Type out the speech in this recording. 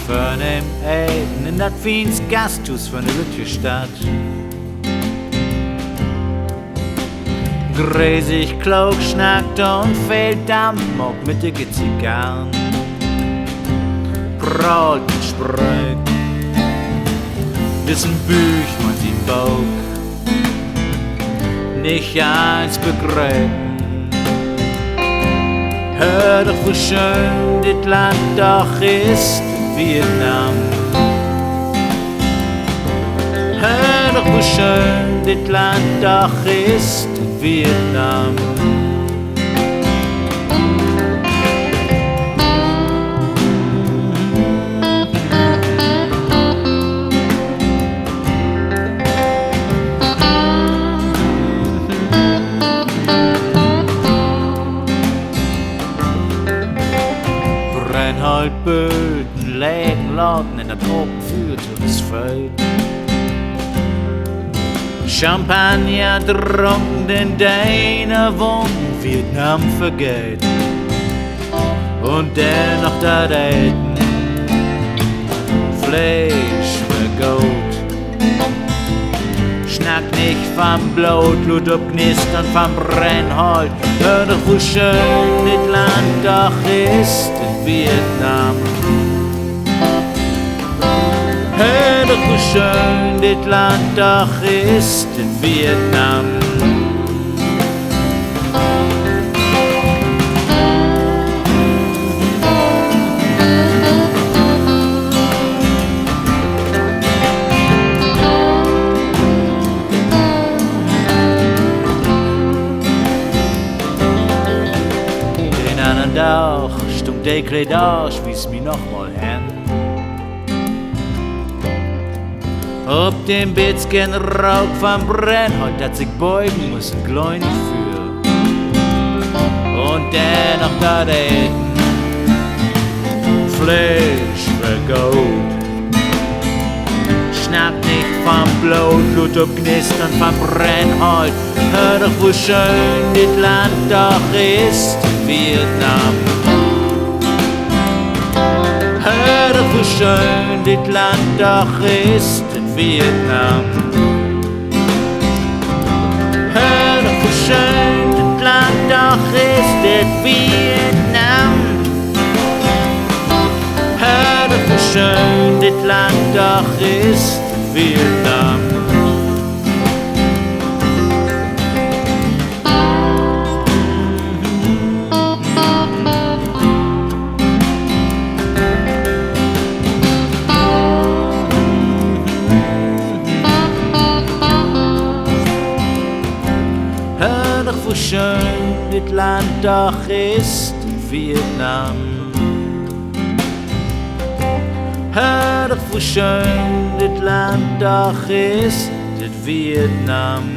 Von dem Eden in dat Wiens Gasthus von der Lütjestadt. Gräsig, klug, schnackt und fehlt Dampf ab mit de Zigarren. Braut und Sprück, dessen Büch man sie Bauch nicht eins begräben. Hör doch, wo schön dit Land doch ist, Vietnam. Hör doch, wo schön dit Land doch ist, Vietnam. Brennholzböden legen Laden in der Truppe für das Feld. Champagner trunken, denn deine Wunden Vietnam vergeht. Und dennoch da Eden, Fleisch für Gold. Schnack nicht vom Blut, ob Knistern vom Brennholz. Hör doch, wo schön dit Land doch ist, Vietnam. Hör doch, wo schön dit Land doch ist, Vietnam. Den anderen Tag stummt der Kleidage, wie's mi noch mal hen. Ob dem Bitzgen Rauch vom Brennholz, dat sich beugen muss ein Gläunig für. Und dennoch da Eden, Fleisch für Gold. Schnapp nicht vom Blut, ob Knistern vom Brennholz. Hör doch, wo schön dit Land doch ist, Vietnam. Hör doch, wo schön dit Land doch ist, Vietnam. Hör doch, wo schön dit Land doch ist, Vietnam. Hör doch, wo schön dit Land doch ist, Vietnam. Hör doch, wo schön dit Land doch ist, Vietnam. Hör doch, wo schön dit Land doch ist, Vietnam.